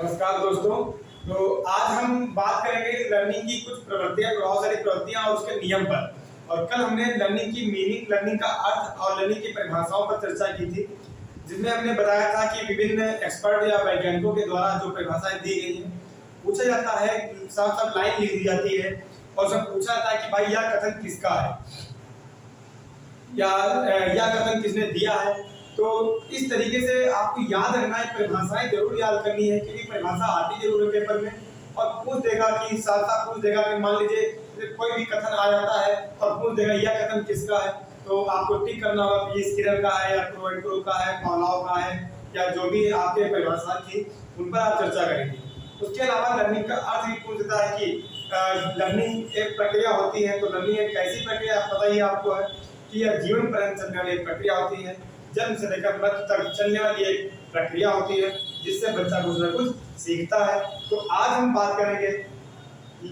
नमस्कार दोस्तों। तो आज हम बात करेंगे लर्निंग की कुछ प्रवृत्तियां, बहुत सारी प्रवृत्तियां और उसके नियम पर। और कल हमने लर्निंग की मीनिंग, लर्निंग का अर्थ और लर्निंग की परिभाषाओं पर चर्चा की थी, जिसमें हमने बताया था कि विभिन्न एक्सपर्ट या वैज्ञानिकों के द्वारा जो परिभाषाएं दी गई हैं, पूछा जाता है, साफ साफ लाइन लिख दी जाती है और सब पूछा जाता है कि भाई यह कथन किसका है या यह कथन किसने दिया है। तो इस तरीके से आपको याद रखना है, परिभाषाएं जरूर याद करनी है, क्योंकि परिभाषा आती जरूर है पेपर में और पूछ देगा कि साथ साथ पूछ देगा कि मान लीजिए कोई भी कथन आ जाता है और पूछ देगा यह कथन किसका है, तो आपको टिक करना होगा कि ये स्किनर का है या प्रोवेंटो का है, पावलोव का है, या जो भी आपके परिभाषा थी उन पर आप चर्चा करेंगे। उसके अलावा लर्निंग का अर्थ भी पूछ देता है कि लर्निंग एक प्रक्रिया होती है। तो लर्निंग एक ऐसी प्रक्रिया पता ही आपको है कि यह जीवन पर्यंत चलने वाली एक प्रक्रिया होती है, जन्म से लेकर मृत्यु तक चलने वाली एक प्रक्रिया होती है, जिससे बच्चा कुछ न कुछ सीखता है। तो आज हम बात करेंगे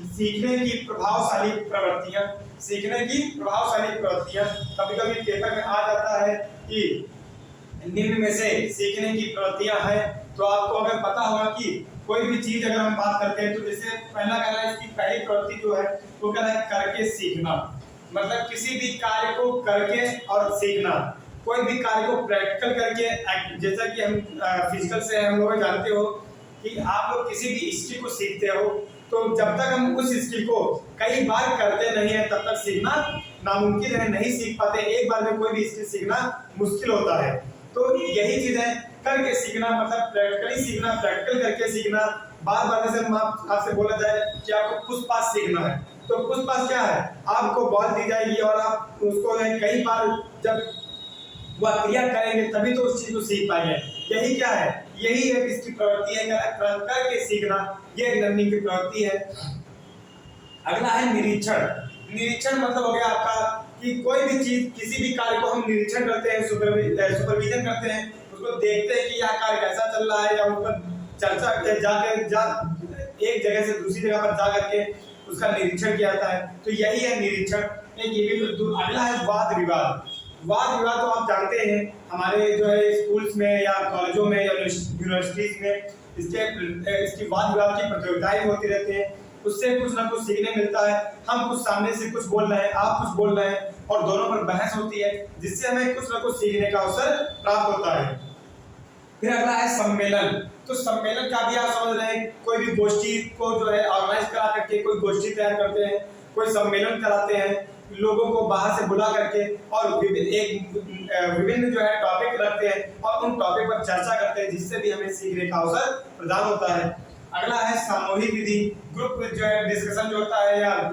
सीखने की प्रभावशाली प्रवृत्तियां। सीखने की प्रभावशाली प्रवृत्तियां कभी कभी पेपर में आ जाता है कि निम्न में से सीखने की प्रवृत्तियां हैं। तो आपको अगर पता होगा कि कोई भी चीज अगर हम बात करते हैं तो जैसे पहला कह रहा है, इसकी पहली प्रवृत्ति जो है वो कह रहा है करके सीखना, मतलब किसी भी कार्य को करके और सीखना। कोई भी कार्य को प्रैक्टिकल करके, जैसा कि हम फिजिकल से हम लोग जानते हो कि आप लोग किसी भी स्किल को सीखते हो, तो जब तक हम उस स्किल को कई बार करते नहीं है तब तक सीखना नामुमकिन है, नहीं सीख पाते। एक बार में कोई भी स्किल सीखना मुश्किल होता है। तो यही चीज है करके सीखना, मतलब प्रैक्टिकली सीखना, प्रैक्टिकल करके सीखना। बार बार जैसे आपसे बोला जाए कि आपको पुश पास सीखना है, तो पुश पास क्या है, आपको बॉल दी जाएगी और आप उसको कई बार जब वह क्रिया करेंगे तभी तो उस चीज को सीख पाएंगे। यही क्या है, यही एक इसकी प्रवृत्ति है, करके सीखना, ये लर्निंग की प्रवृत्ति है। अगला है निरीक्षण। निरीक्षण मतलब हो गया आपका कि कोई भी चीज, किसी भी कार्य को हम निरीक्षण करते हैं, सुपरविजन करते हैं, उसको देखते हैं कि यह कार्य कैसा चल रहा है, या उस पर चर्चा एक जगह से दूसरी जगह पर जा करके उसका निरीक्षण किया जाता है। तो यही है निरीक्षण। एक ये भी। अगला है वाद विवाद। वाद विवाद तो आप जानते हैं, हमारे जो है स्कूल्स में या कॉलेजों में या यूनिवर्सिटीज में इसकी वाद विवाद की प्रतियोगिताएं होती रहती हैं। उससे कुछ ना कुछ सीखने मिलता है। हम कुछ सामने से कुछ बोल रहे हैं, आप कुछ बोल रहे हैं और दोनों पर बहस होती है, जिससे हमें कुछ ना कुछ सीखने का अवसर प्राप्त होता है। फिर अगला है सम्मेलन। तो सम्मेलन का भी आप समझ रहे हैं, कोई भी गोष्ठी को जो है ऑर्गेनाइज करा करके कोई गोष्ठी तैयार करते हैं, कोई सम्मेलन कराते हैं, लोगों को बाहर से बुला करके और विभिन्न जो है टॉपिक रखते हैं और उन टॉपिक पर चर्चा करते हैं, जिससे भी हमें सीखने का अवसर प्रदान होता है। अगला है सामूहिक विधि। ग्रुप जो है डिस्कशन जो होता है, या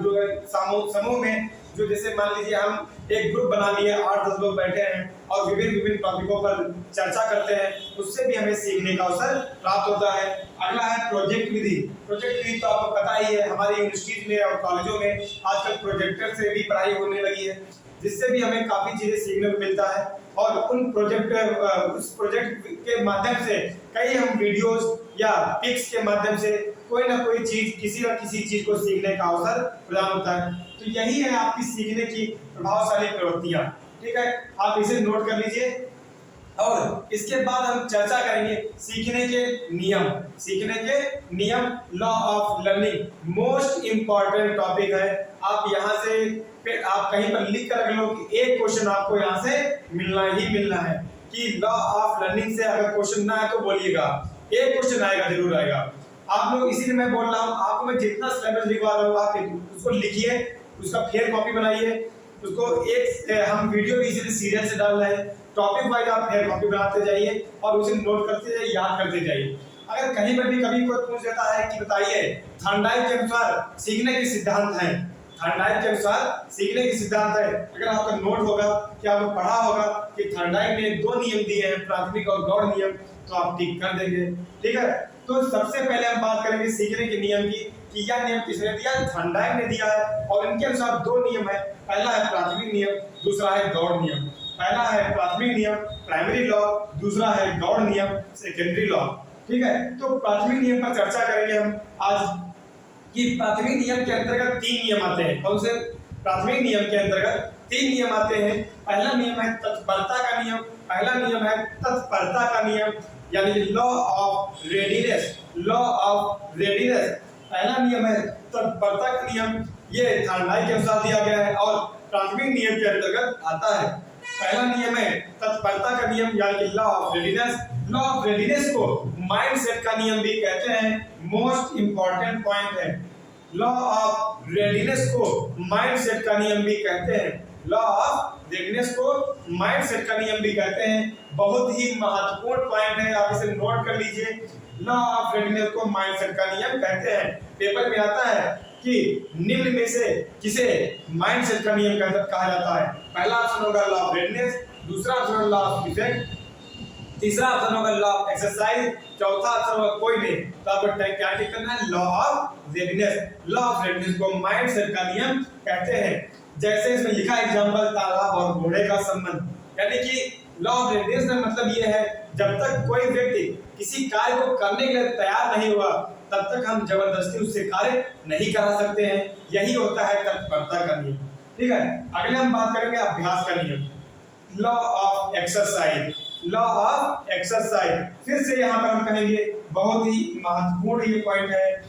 समूह में जो, जैसे मान लीजिए हम एक ग्रुप बना लिए, 8-10 लोग बैठे हैं और विभिन्न टॉपिकों पर चर्चा करते हैं, उससे भी हमें सीखने का अवसर प्राप्त होता है। अगला है प्रोजेक्ट विधि। प्रोजेक्ट विधि तो आपको पता ही है, हमारी यूनिवर्सिटीज में और कॉलेजों में आजकल प्रोजेक्टर से भी पढ़ाई होने लगी है, जिससे भी हमें काफी चीजें सीखने को मिलता है। और उस प्रोजेक्ट के माध्यम से कई हम वीडियोस या पिक्स के माध्यम से कोई ना कोई चीज, किसी न किसी चीज को सीखने का अवसर प्रदान होता है। तो यही है आपकी सीखने की प्रभावशाली प्रवृत्तियां। ठीक है, आप इसे नोट कर लीजिए। और इसके बाद हम चर्चा करेंगे सीखने के नियम। सीखने के नियम, law of learning, most important topic है। आप यहाँ से आप कहीं पर लिख कर रख लो कि एक क्वेश्चन आपको यहाँ से मिलना ही मिलना है, कि लॉ ऑफ लर्निंग से अगर क्वेश्चन ना आए तो बोलिएगा, एक क्वेश्चन आएगा, जरूर आएगा। आप लोग, इसीलिए मैं बोल रहा हूँ, आपको मैं जितना सिलेबस लिखवा रहा हूँ आप उसको लिखिए, उसका फेयर कॉपी बनाइए, उसको हम वीडियो भी इसीलिए सीरियल से डाल रहे हैं, टॉपिक वाइज आप फेयर कॉपी बनाते जाइए और उसे नोट करते जाइए, याद करते जाइए। अगर कहीं पर भी कभी कोई पूछ देता है कि बताइए थॉर्नडाइक के अनुसार सीखने के सिद्धांत हैं, थॉर्नडाइक के अनुसार सीखने के सिद्धांत है, अगर आपका नोट होगा कि आपने पढ़ा होगा कि थॉर्नडाइक ने 2 नियम दिए हैं, प्राथमिक और गौड़ नियम, तो आप टिक कर देंगे। ठीक है, तो सबसे पहले हम बात करेंगे सीखने के नियम की, कि यह नियम किसने दिया है, थॉर्नडाइक ने दिया है। और इनके अनुसार 2 नियम है, पहला है प्राथमिक नियम, दूसरा है गौड़ नियम। पहला है प्राथमिक नियम, प्राइमरी लॉ, दूसरा है गौड़ नियम, सेकेंडरी लॉ। ठीक है, तो प्राथमिक नियम पर चर्चा करेंगे हम आज, कि प्राथमिक नियम के अंतर्गत 3 नियम आते हैं। कौन से? प्राथमिक नियम के अंतर्गत 3 नियम आते हैं। पहला नियम है तत्परता का नियम, पहला नियम है तत्परता का नियम, यानी कि law of readiness. Law of readiness पहला नियम है तत्परता का नियम। ये थार्डनाइट के अनुसार दिया गया है और प्राथमिक नियम के अंतर्गत आता है। पहला नियम है तत्परता का नियम, यानी कि law of readiness. Law of readiness को माइंडसेट का नियम भी कहते हैं। मोस्ट इंपॉर्टेंट पॉइंट है, लॉ ऑफ रेडीनेस को माइंडसेट का नियम भी कहते हैं। लॉ ऑफ रेडीनेस को माइंडसेट का नियम भी कहते हैं। बहुत ही महत्वपूर्ण पॉइंट है, आप इसे नोट कर लीजिए। लॉ ऑफ रेडीनेस को माइंडसेट का नियम कहते हैं। पेपर में आता है कि निम्न में से किसे माइंडसेट का नियम कहा जाता है। पहला ऑप्शन होगा लॉ ऑफ रेडीनेस, दूसरा ऑप्शन लॉ ऑफ इफेक्ट, तीसरा ऑप्शन होगा लॉ ऑफ एक्सरसाइज, चौथा ऑप्शन होगा कोई नहीं। तो आपको क्या टिक करना है, law of readiness. Law of readiness को माइंडसेट का नियम कहते हैं। जैसे इसमें लिखा एग्जांपल तालाब और घोड़े का संबंध, यानी कि लॉ ऑफ रेडीनेस का मतलब ये है जब तक कोई व्यक्ति किसी कार्य को करने के लिए तैयार नहीं हुआ तब तक हम जबरदस्ती उससे कार्य नहीं करा सकते हैं। यही होता है तत्परता का नियम। ठीक है, अगले हम बात करेंगे अभ्यास का नियम, law of exercise. Law of exercise फिर से यहाँ पर हम कहेंगे बहुत ही महत्वपूर्ण ये पॉइंट है।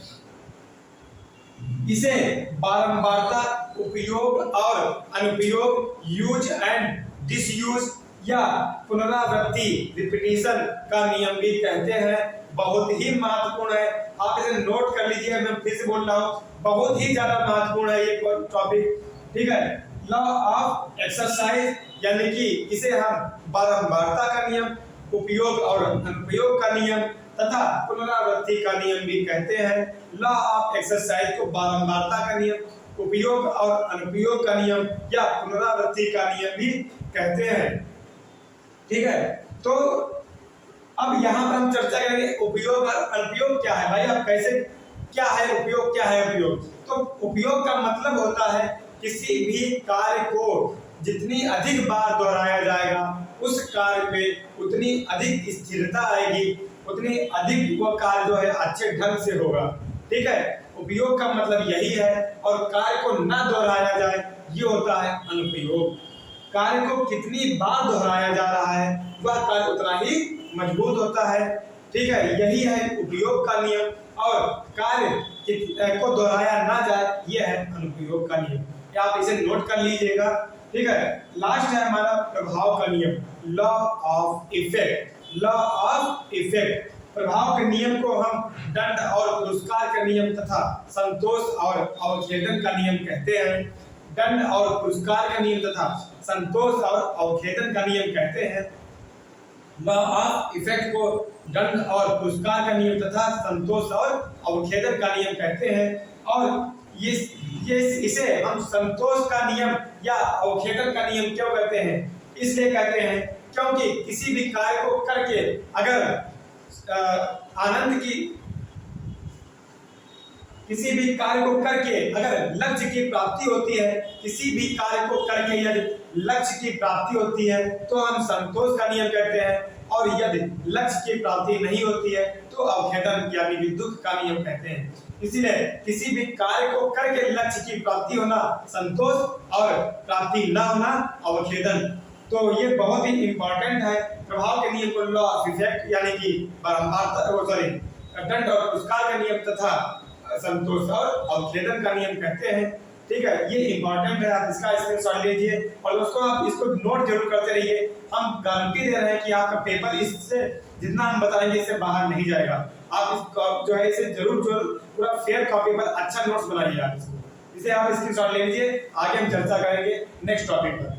इसे बारंबारता, उपयोग और अनुपयोग, यूज एंड डिसयूज या पुनरावृत्ति, रिपीटिशन का नियम भी कहते हैं। बहुत ही महत्वपूर्ण है, आप इसे नोट कर लीजिए। मैं फिर से बोल रहा हूँ, बहुत ही ज्यादा महत्वपूर्ण है ये टॉपिक। ठीक है, लॉ ऑफ एक्सरसाइज यानी कि इसे हम बारंबारता का नियम, उपयोग और अनुपयोग का नियम तथा पुनरावृत्ति का नियम भी कहते हैं। लॉ ऑफ एक्सरसाइज को बारंबारता का नियम, उपयोग और अनुपयोग का नियम या पुनरावृत्ति का नियम भी कहते हैं। ठीक है, तो अब यहाँ पर हम चर्चा करेंगे उपयोग और अनुपयोग क्या है। भाई आप कैसे, क्या है उपयोग, क्या है उपयोग? तो उपयोग का मतलब होता है किसी भी कार्य को जितनी अधिक बार दोहराया जाएगा उस कार्य में उतनी अधिक स्थिरता आएगी, उतनी अधिक वो कार्य जो है अच्छे ढंग से होगा। ठीक है, उपयोग का मतलब यही है। और कार्य को ना दोहराया जाए ये होता है अनुपयोग। कार्य को कितनी बार दोहराया जा रहा है वह कार्य उतना ही मजबूत होता है। ठीक है, यही है उपयोग का नियम। और कार्य को दोहराया ना जाए यह है अनुपयोग का नियम। आप इसे नोट कर लीजिएगा। ठीक है, लास्ट है हमारा प्रभाव का नियम, law of effect. Law of effect, प्रभाव के नियम को हम दंड और पुरस्कार का नियम तथा संतोष और अवखेदन का नियम कहते हैं। दंड और पुरस्कार का नियम तथा संतोष और अवखेदन का नियम कहते हैं। लॉ ऑफ इफेक्ट को दंड और पुरस्कार का नियम तथा संतोष और अवखेदन का नियम कहते हैं। और इसे हम संतोष का नियम या अवखेदन का नियम क्यों कहते हैं? इसलिए कहते हैं क्योंकि किसी भी कार्य को करके अगर आनंद की, किसी भी कार्य को करके अगर लक्ष्य की प्राप्ति होती है, किसी भी कार्य को करके यदि लक्ष्य की प्राप्ति होती है तो हम संतोष का नियम कहते हैं। और यदि लक्ष्य की प्राप्ति नहीं होती है तो अवखेदन यानी कि दुख का नियम कहते हैं। इसीलिए किसी भी कार्य को करके लक्ष्य की प्राप्ति होना संतोष और प्राप्ति न होना अवखेदन। तो ये बहुत ही इंपॉर्टेंट है। प्रभाव के नियम को लॉ ऑफ इफेक्ट यानी कि दंड और पुरस्कार का नियम तथा संतोष और अवखेदन का नियम कहते हैं। ठीक है, ये इंपॉर्टेंट है, आप इसका स्क्रीनशॉट लीजिए और उसको आप इसको नोट जरूर करते रहिए। हम गारंटी दे रहे हैं कि आपका पेपर इससे जितना हम बताएंगे इससे बाहर नहीं जाएगा। आप इस जो है इसे जरूर पूरा फेयर कॉपी पर अच्छा नोट्स बनाइए। आप इसे आप स्क्रीनशॉट ले लीजिए। आगे हम चर्चा करेंगे नेक्स्ट टॉपिक पर।